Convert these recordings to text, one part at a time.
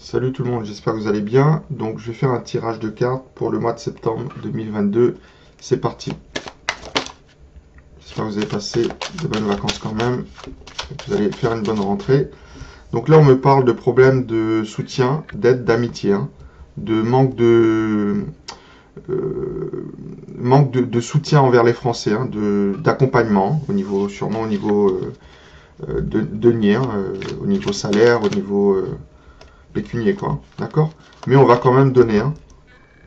Salut tout le monde, j'espère que vous allez bien. Donc je vais faire un tirage de cartes pour le mois de septembre 2022. C'est parti. J'espère que vous avez passé de bonnes vacances quand même. Et que vous allez faire une bonne rentrée. Donc là on me parle de problèmes de soutien, d'aide, d'amitié, hein, de manque de soutien envers les Français, hein, d'accompagnement au niveau, sûrement au niveau de denier, hein, au niveau salaire, au niveau pécunier, quoi. D'accord? Mais on va quand même donner, hein.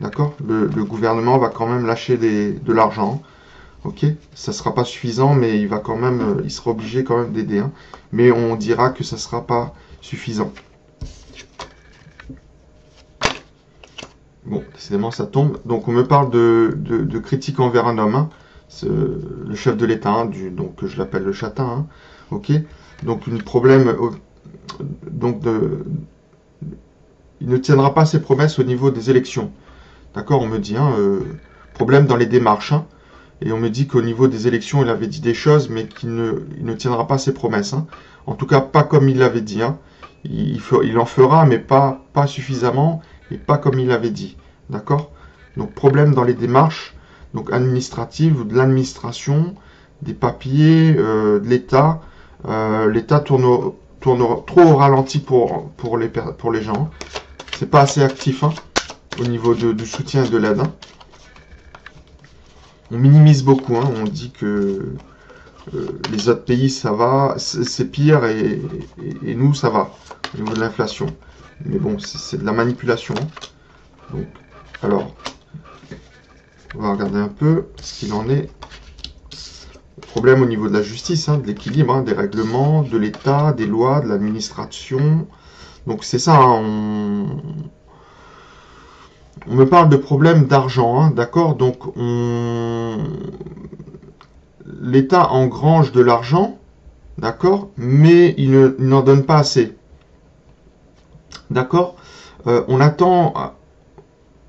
D'accord? Le gouvernement va quand même lâcher de l'argent. Ok? Ça sera pas suffisant, mais il va quand même, il sera obligé quand même d'aider, hein. Mais on dira que ça sera pas suffisant. Bon, décidément, ça tombe. Donc, on me parle de critiques envers un homme, hein. Le chef de l'État, hein, donc je l'appelle le châtain, hein. Ok? Donc, un problème, donc il ne tiendra pas ses promesses au niveau des élections. D'accord? On me dit, hein, problème dans les démarches, hein. Et on me dit qu'au niveau des élections, il avait dit des choses, mais il ne tiendra pas ses promesses, hein. En tout cas, pas comme il l'avait dit, hein. Il en fera, mais pas suffisamment, et pas comme il l'avait dit. D'accord? Donc, problème dans les démarches, donc administratives, de l'administration, des papiers, de l'État. L'État tourne trop au ralenti pour les gens. C'est pas assez actif, hein, au niveau du soutien et de l'aide, hein. On minimise beaucoup, hein. On dit que les autres pays ça va, c'est pire et nous ça va au niveau de l'inflation. Mais bon, c'est de la manipulation. Donc, alors, on va regarder un peu ce qu'il en est. Problème au niveau de la justice, hein, de l'équilibre, hein, des règlements, de l'État, des lois, de l'administration. Donc c'est ça, hein, on me parle de problèmes d'argent, hein, d'accord? Donc l'État engrange de l'argent, d'accord? Mais il n'en donne pas assez, d'accord? On attend,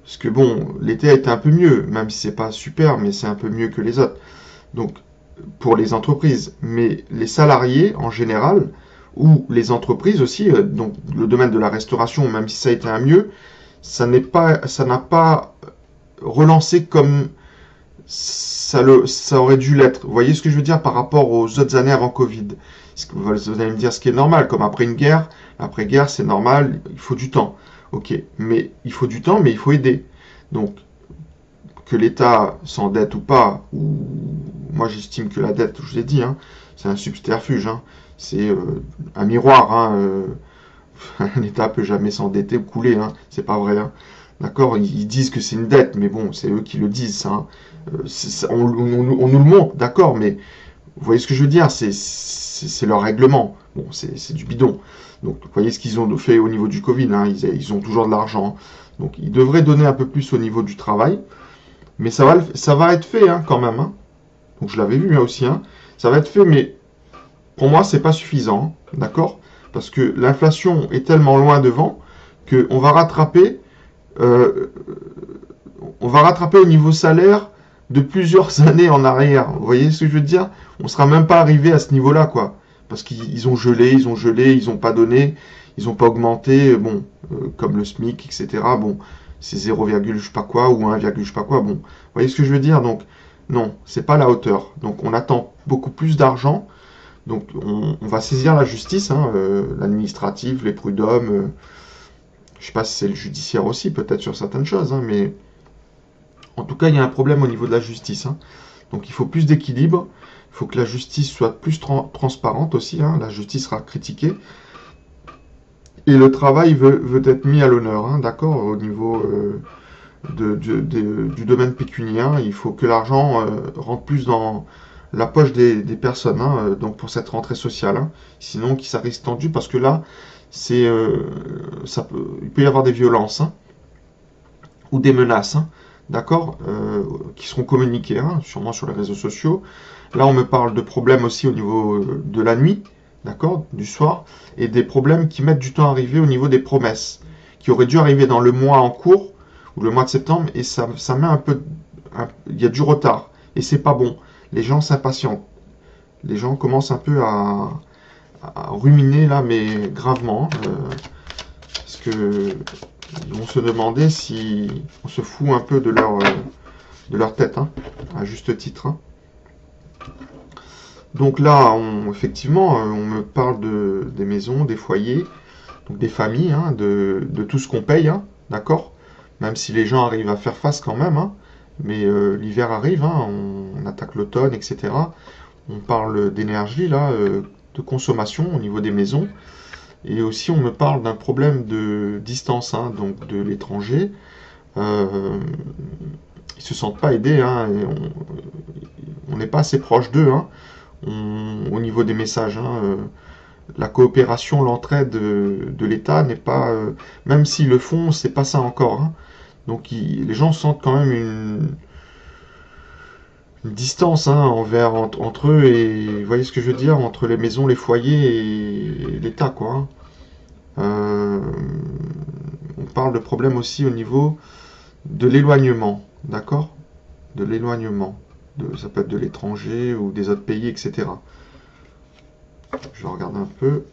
parce que bon, l'été a été un peu mieux, même si c'est pas super, mais c'est un peu mieux que les autres. Donc pour les entreprises, mais les salariés en général, ou les entreprises aussi, donc le domaine de la restauration, même si ça a été un mieux, ça n'a pas relancé comme ça aurait dû l'être. Vous voyez ce que je veux dire par rapport aux autres années avant Covid? Vous allez me dire ce qui est normal, comme après une guerre, après-guerre c'est normal, il faut du temps. Ok, mais il faut du temps, mais il faut aider. Donc, que l'État s'endette ou pas, ou moi j'estime que la dette, je vous ai dit, hein, c'est un subterfuge, hein, c'est un miroir, hein, un État peut jamais s'endetter ou couler, hein, c'est pas vrai, hein. D'accord, ils disent que c'est une dette, mais bon, c'est eux qui le disent, ça, hein. On nous le montre, d'accord, mais vous voyez ce que je veux dire, c'est leur règlement. Bon, c'est du bidon. Donc, vous voyez ce qu'ils ont fait au niveau du Covid, hein, ils ont toujours de l'argent. Donc, ils devraient donner un peu plus au niveau du travail, mais ça va être fait, hein, quand même, hein. Donc, je l'avais vu, hein, aussi, hein. Ça va être fait, mais pour moi, c'est pas suffisant, hein, d'accord? Parce que l'inflation est tellement loin devant qu'on va rattraper, au niveau salaire de plusieurs années en arrière. Vous voyez ce que je veux dire? On ne sera même pas arrivé à ce niveau-là, quoi. Parce qu'ils ont gelé, ils n'ont pas donné, ils n'ont pas augmenté, bon, comme le SMIC, etc. Bon, c'est 0, je sais pas quoi, ou 1, je sais pas quoi. Bon, vous voyez ce que je veux dire? Donc, non, c'est pas la hauteur. Donc, on attend beaucoup plus d'argent. Donc, on va saisir la justice, hein, l'administratif, les prud'hommes. Je sais pas si c'est le judiciaire aussi, peut-être sur certaines choses, hein, mais en tout cas, il y a un problème au niveau de la justice, hein. Donc il faut plus d'équilibre, il faut que la justice soit plus transparente aussi, hein. La justice sera critiquée. Et le travail veut être mis à l'honneur, hein, d'accord, au niveau du domaine pécunien. Il faut que l'argent rentre plus dans la poche des personnes, hein, donc pour cette rentrée sociale, hein. Sinon, ça risque tendu parce que là, il peut y avoir des violences, hein, ou des menaces, hein, d'accord, qui seront communiquées, hein, sûrement sur les réseaux sociaux. Là, on me parle de problèmes aussi au niveau de la nuit, d'accord, du soir, et des problèmes qui mettent du temps à arriver au niveau des promesses, qui auraient dû arriver dans le mois en cours, ou le mois de septembre, et ça met un peu... Il y a du retard, et c'est pas bon. Les gens s'impatientent. Les gens commencent un peu à ruminer, là, mais gravement, parce ils vont se demander si on se fout un peu de leur tête, hein, à juste titre. Hein. Donc là, effectivement, on me parle des maisons, des foyers, donc des familles, hein, de tout ce qu'on paye, hein, d'accord? Même si les gens arrivent à faire face quand même, hein, mais l'hiver arrive, hein, on attaque l'automne, etc. On parle d'énergie, là, de consommation au niveau des maisons. Et aussi, on me parle d'un problème de distance, hein, donc de l'étranger. Ils se sentent pas aidés, hein, et on n'est pas assez proche d'eux, hein, au niveau des messages. Hein, la coopération, l'entraide de l'État n'est pas, même s'ils le font, c'est pas ça encore. Hein. Donc les gens sentent quand même une distance, hein, entre eux et, vous voyez ce que je veux dire, entre les maisons, les foyers et l'État, quoi. Hein. On parle de problèmes aussi au niveau de l'éloignement, d'accord? De l'éloignement. Ça peut être de l'étranger ou des autres pays, etc. Je vais regarder un peu,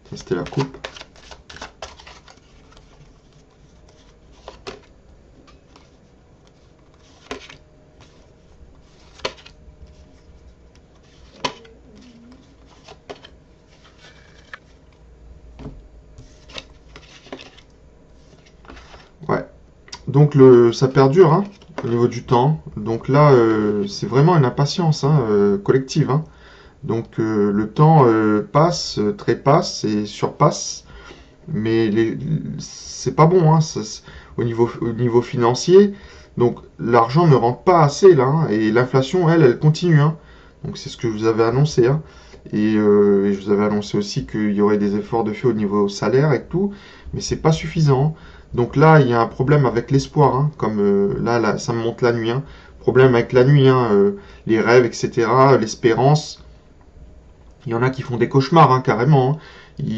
tester la coupe. Ouais, donc ça perdure, hein, au niveau du temps. Donc là, c'est vraiment une impatience, hein, collective. Hein. Donc le temps passe, trépasse et surpasse, mais c'est pas bon, hein, au niveau financier. Donc l'argent ne rentre pas assez là, hein, et l'inflation, elle continue. Hein. Donc c'est ce que je vous avais annoncé. Hein. Et je vous avais annoncé aussi qu'il y aurait des efforts de fait au niveau salaire et tout, mais c'est pas suffisant. Donc là, il y a un problème avec l'espoir, hein, comme là, ça me montre la nuit. Hein. Problème avec la nuit, hein, les rêves, etc., l'espérance. Il y en a qui font des cauchemars, hein, carrément. Hein.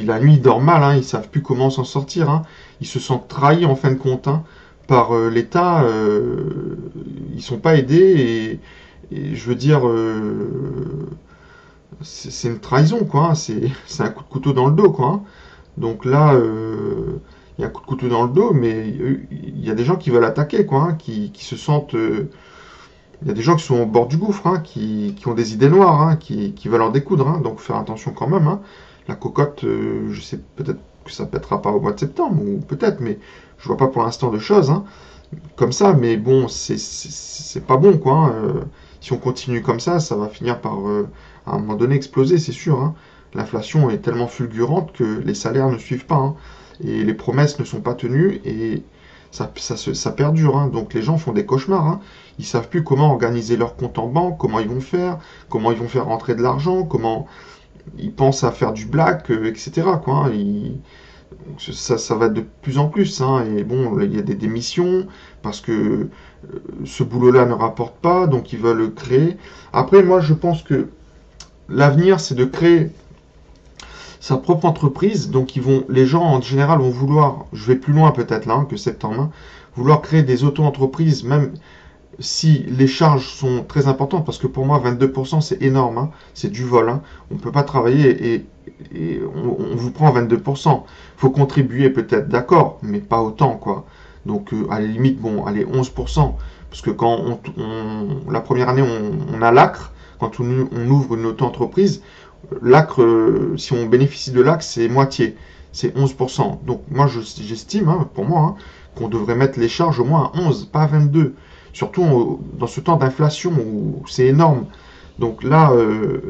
La nuit, ils dorment mal, hein, ils ne savent plus comment s'en sortir. Hein. Ils se sentent trahis, en fin de compte, hein, par l'État. Ils ne sont pas aidés. Et je veux dire, c'est une trahison, quoi. Hein. C'est un coup de couteau dans le dos, quoi. Hein. Donc là, il y a un coup de couteau dans le dos, mais il y a des gens qui veulent attaquer, quoi. Hein, qui se sentent... il y a des gens qui sont au bord du gouffre, hein, qui ont des idées noires, hein, qui veulent en découdre, hein, donc faire attention quand même. Hein. La cocotte, je sais peut-être que ça pètera pas au mois de septembre, ou peut-être, mais je vois pas pour l'instant de choses hein, comme ça. Mais bon, c'est pas bon, quoi. Hein. Si on continue comme ça va finir par, à un moment donné, exploser, c'est sûr. Hein. L'inflation est tellement fulgurante que les salaires ne suivent pas, hein, et les promesses ne sont pas tenues, et ça perdure. Hein. Donc les gens font des cauchemars. Hein. Ils savent plus comment organiser leur compte en banque, comment ils vont faire rentrer de l'argent, comment ils pensent à faire du black, etc. Quoi, hein. Ça va de plus en plus. Hein. Et bon, il y a des démissions parce que ce boulot-là ne rapporte pas, donc ils veulent le créer. Après, moi, je pense que l'avenir, c'est de créer sa propre entreprise. Donc, les gens en général vont vouloir, je vais plus loin peut-être là, hein, que septembre, hein, vouloir créer des auto-entreprises, même si les charges sont très importantes, parce que pour moi 22% c'est énorme, hein, c'est du vol, hein, on ne peut pas travailler et on vous prend 22%, il faut contribuer peut-être, d'accord, mais pas autant, quoi. Donc à la limite, bon, allez, 11%, parce que quand la première année on a l'ACRE, quand on ouvre une auto-entreprise, l'ACRE, si on bénéficie de l'ACRE, c'est moitié, c'est 11%. Donc moi j'estime, hein, pour moi, hein, qu'on devrait mettre les charges au moins à 11, pas à 22. Surtout dans ce temps d'inflation où c'est énorme. Donc là,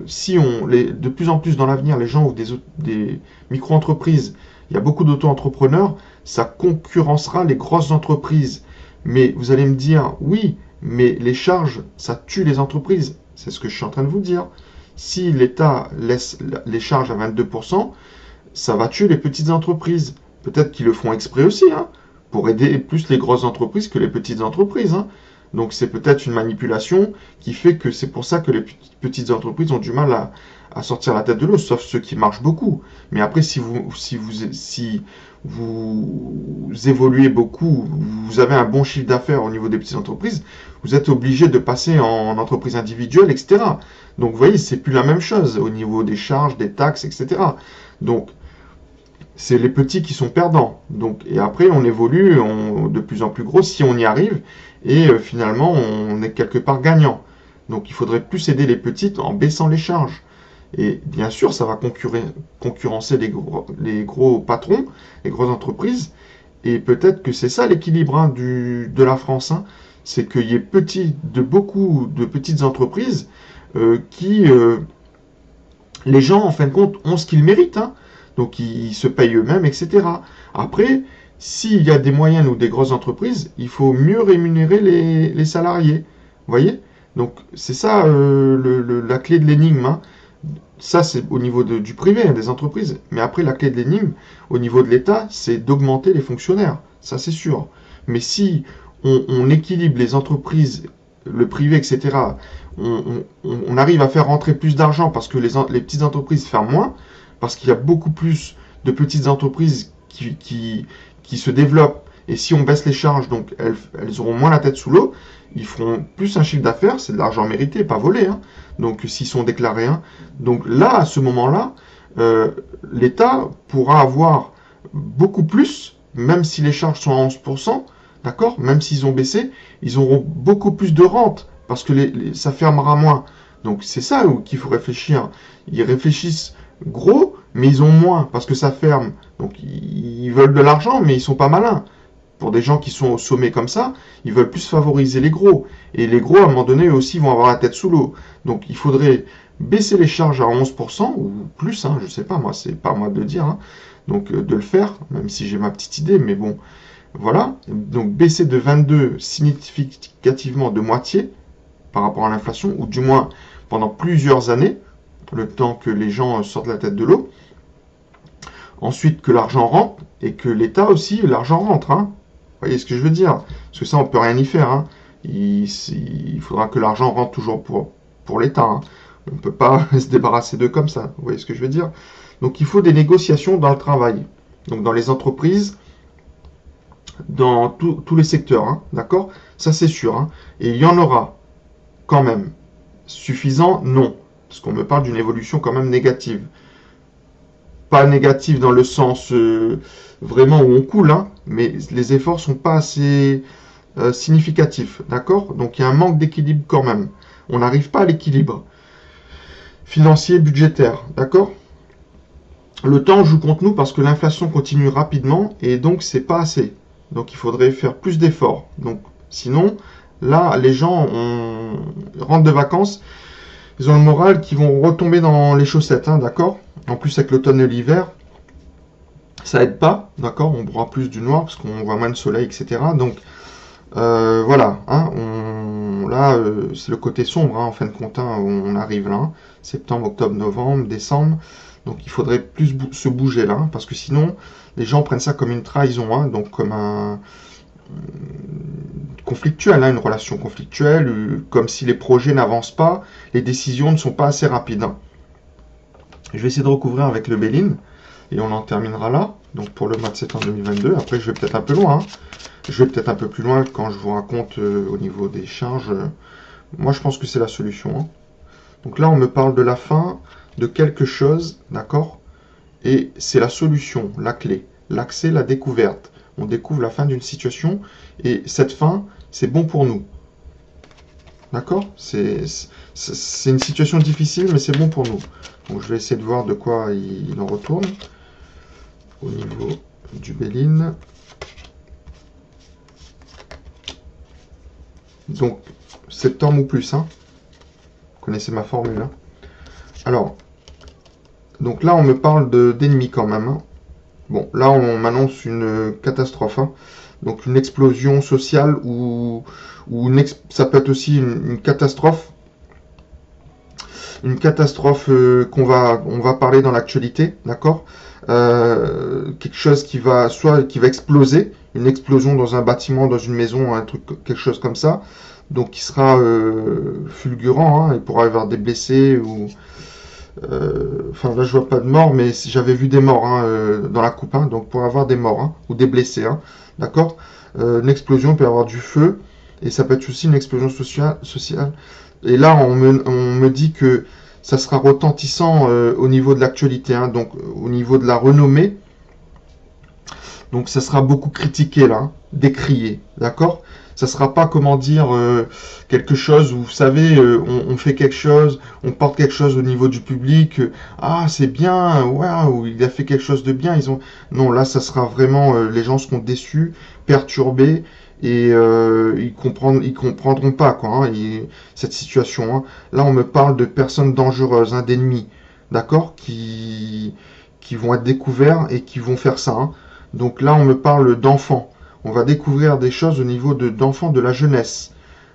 si de plus en plus dans l'avenir, les gens ouvrent des micro-entreprises, il y a beaucoup d'auto-entrepreneurs, ça concurrencera les grosses entreprises. Mais vous allez me dire, oui, mais les charges, ça tue les entreprises. C'est ce que je suis en train de vous dire. Si l'État laisse les charges à 22%, ça va tuer les petites entreprises. Peut-être qu'ils le font exprès aussi, hein, pour aider plus les grosses entreprises que les petites entreprises. Hein. Donc c'est peut-être une manipulation qui fait que c'est pour ça que les petites entreprises ont du mal à sortir la tête de l'eau, sauf ceux qui marchent beaucoup. Mais après, si vous évoluez beaucoup, vous avez un bon chiffre d'affaires au niveau des petites entreprises, vous êtes obligé de passer en entreprise individuelle, etc. Donc vous voyez, c'est plus la même chose au niveau des charges, des taxes, etc. Donc c'est les petits qui sont perdants. Donc, et après, on évolue de plus en plus gros si on y arrive, et finalement, on est quelque part gagnant. Donc, il faudrait plus aider les petites en baissant les charges. Et bien sûr, ça va concurrencer les gros patrons, les grosses entreprises. Et peut-être que c'est ça l'équilibre de la France. C'est qu'il y ait beaucoup de petites entreprises qui, les gens, en fin de compte, ont ce qu'ils méritent. Donc, ils se payent eux-mêmes, etc. Après, s'il y a des moyennes ou des grosses entreprises, il faut mieux rémunérer les salariés. Vous voyez? Donc, c'est ça la clé de l'énigme. Ça, c'est au niveau du privé, des entreprises. Mais après, la clé de l'énigme, au niveau de l'État, c'est d'augmenter les fonctionnaires. Ça, c'est sûr. Mais si on équilibre les entreprises, le privé, etc., on arrive à faire rentrer plus d'argent parce que les petites entreprises ferment moins, parce qu'il y a beaucoup plus de petites entreprises qui se développent. Et si on baisse les charges, donc elles auront moins la tête sous l'eau, ils feront plus un chiffre d'affaires, c'est de l'argent mérité, pas volé. Donc s'ils sont déclarés. Donc là, à ce moment-là, l'État pourra avoir beaucoup plus, même si les charges sont à 11%, d'accord, même s'ils ont baissé, ils auront beaucoup plus de rente, parce que ça fermera moins. Donc c'est ça qu'il faut réfléchir. Ils réfléchissent gros, mais ils ont moins, parce que ça ferme. Donc ils veulent de l'argent, mais ils sont pas malins. Pour des gens qui sont au sommet comme ça, ils veulent plus favoriser les gros. Et les gros, à un moment donné, eux aussi, vont avoir la tête sous l'eau. Donc il faudrait baisser les charges à 11%, ou plus, je sais pas, moi, c'est pas à moi de le dire. Donc de le faire, même si j'ai ma petite idée, mais bon, voilà. Donc baisser de 22 significativement de moitié par rapport à l'inflation, ou du moins pendant plusieurs années, le temps que les gens sortent la tête de l'eau. Ensuite, que l'argent rentre, et que l'État aussi, l'argent rentre. Vous voyez ce que je veux dire? Parce que ça, on peut rien y faire. Il faudra que l'argent rentre toujours pour l'État. On ne peut pas se débarrasser d'eux comme ça. Vous voyez ce que je veux dire? Donc, il faut des négociations dans le travail. Donc, dans les entreprises, dans tous les secteurs. D'accord? Ça, c'est sûr. Et il y en aura quand même. Suffisant? Non. Parce qu'on me parle d'une évolution quand même négative. Pas négative dans le sens vraiment où on coule, mais les efforts sont pas assez significatifs, d'accord? Donc il y a un manque d'équilibre quand même. On n'arrive pas à l'équilibre financier, budgétaire, d'accord? Le temps joue contre nous parce que l'inflation continue rapidement et donc c'est pas assez. Donc il faudrait faire plus d'efforts. Donc sinon, là, les gens rentrent de vacances, ils ont le moral qu'ils vont retomber dans les chaussettes, d'accord? En plus, avec l'automne et l'hiver, ça aide pas, d'accord? On broie plus du noir parce qu'on voit moins de soleil, etc. Donc, voilà. Là, c'est le côté sombre, en fin de compte, on arrive là. Septembre, octobre, novembre, décembre. Donc, il faudrait plus se bouger là, parce que sinon, les gens prennent ça comme une trahison, donc comme un conflictuel, une relation conflictuelle, comme si les projets n'avancent pas, les décisions ne sont pas assez rapides. Je vais essayer de recouvrir avec le Béline et on en terminera là. Donc pour le mois de septembre 2022. Après, je vais peut-être un peu loin. Je vais peut-être un peu plus loin quand je vous raconte au niveau des charges. Moi, je pense que c'est la solution. Donc là, on me parle de la fin de quelque chose, d'accord? Et c'est la solution, la clé, l'accès, la découverte. On découvre la fin d'une situation et cette fin, c'est bon pour nous. D'accord? C'est une situation difficile, mais c'est bon pour nous. Donc je vais essayer de voir de quoi il en retourne. Au niveau du Béline. Donc, septembre ou plus. Vous connaissez ma formule. Alors, donc là, on me parle d'ennemis quand même. Bon, là, on m'annonce une catastrophe. Donc, une explosion sociale ou ça peut être aussi une catastrophe. Une catastrophe on va parler dans l'actualité, d'accord? Quelque chose qui va exploser, une explosion dans un bâtiment, dans une maison, un truc, quelque chose comme ça. Donc, qui sera fulgurant. Il pourra y avoir des blessés ou enfin là je vois pas de morts, mais j'avais vu des morts dans la coupe, donc pour avoir des morts ou des blessés, d'accord. Une explosion, il peut y avoir du feu et ça peut être aussi une explosion sociale. Et là on me dit que ça sera retentissant au niveau de l'actualité, donc au niveau de la renommée Donc ça sera beaucoup critiqué là, hein, décrié, d'accord? Ça sera pas, comment dire, quelque chose où, vous savez, on fait quelque chose, on porte quelque chose au niveau du public, ah c'est bien, waouh, il a fait quelque chose de bien, ils ont... Non, là ça sera vraiment, les gens seront déçus, perturbés, et ils comprendront pas, quoi, hein, cette situation, hein. Là on me parle de personnes dangereuses, hein, d'ennemis, d'accord, qui vont être découverts et qui vont faire ça, hein. Donc là on me parle d'enfants. On va découvrir des choses au niveau d'enfants, de la jeunesse,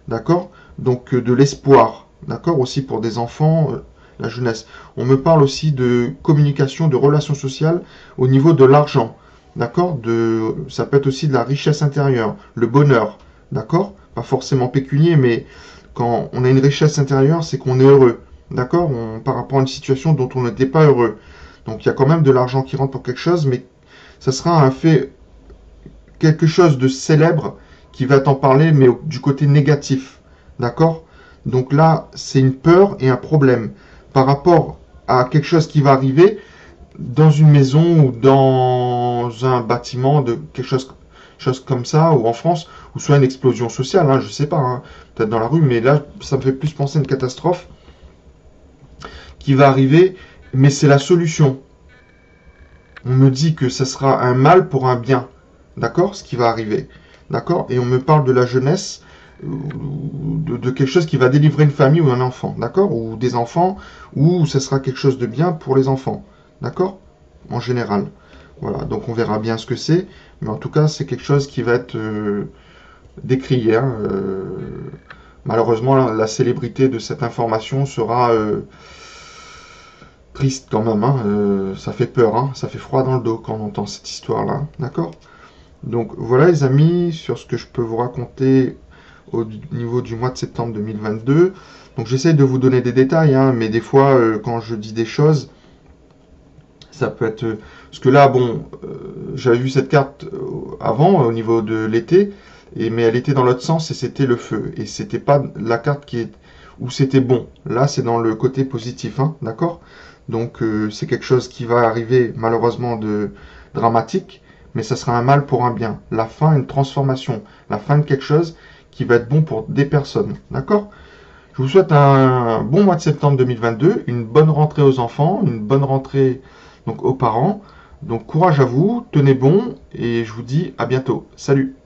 d'accord? Donc de l'espoir, d'accord? Aussi pour des enfants, la jeunesse. On me parle aussi de communication, de relations sociales au niveau de l'argent, d'accord? Ça peut être aussi de la richesse intérieure, le bonheur, d'accord? Pas forcément pécunier, mais quand on a une richesse intérieure, c'est qu'on est heureux, d'accord? Par rapport à une situation dont on n'était pas heureux. Donc il y a quand même de l'argent qui rentre pour quelque chose, mais ça sera un fait, quelque chose de célèbre qui va t'en parler, mais du côté négatif. D'accord? Donc là, c'est une peur et un problème par rapport à quelque chose qui va arriver dans une maison ou dans un bâtiment, de quelque chose comme ça, ou en France, ou soit une explosion sociale, hein, je sais pas, hein, peut-être dans la rue, mais là, ça me fait plus penser à une catastrophe qui va arriver, mais c'est la solution. On me dit que ça sera un mal pour un bien. D'accord? Ce qui va arriver. D'accord? Et on me parle de la jeunesse, de quelque chose qui va délivrer une famille ou un enfant. D'accord? Ou des enfants, ou ça sera quelque chose de bien pour les enfants. D'accord? En général. Voilà. Donc on verra bien ce que c'est. Mais en tout cas, c'est quelque chose qui va être décrié, hein. Malheureusement, la célébrité de cette information sera triste quand même, hein. Ça fait peur, hein. Ça fait froid dans le dos quand on entend cette histoire-là. D'accord? Donc voilà les amis, sur ce que je peux vous raconter au niveau du mois de septembre 2022. Donc j'essaie de vous donner des détails, hein, mais des fois quand je dis des choses, ça peut être... Parce que là, bon, j'avais vu cette carte avant, au niveau de l'été, mais elle était dans l'autre sens et c'était le feu. Et c'était pas la carte qui est... où c'était bon. Là, c'est dans le côté positif, hein, d'accord? Donc c'est quelque chose qui va arriver malheureusement de dramatique, mais ça sera un mal pour un bien. La fin, une transformation. La fin de quelque chose qui va être bon pour des personnes. D'accord? Je vous souhaite un bon mois de septembre 2022, une bonne rentrée aux enfants, une bonne rentrée donc aux parents. Donc courage à vous, tenez bon, et je vous dis à bientôt. Salut!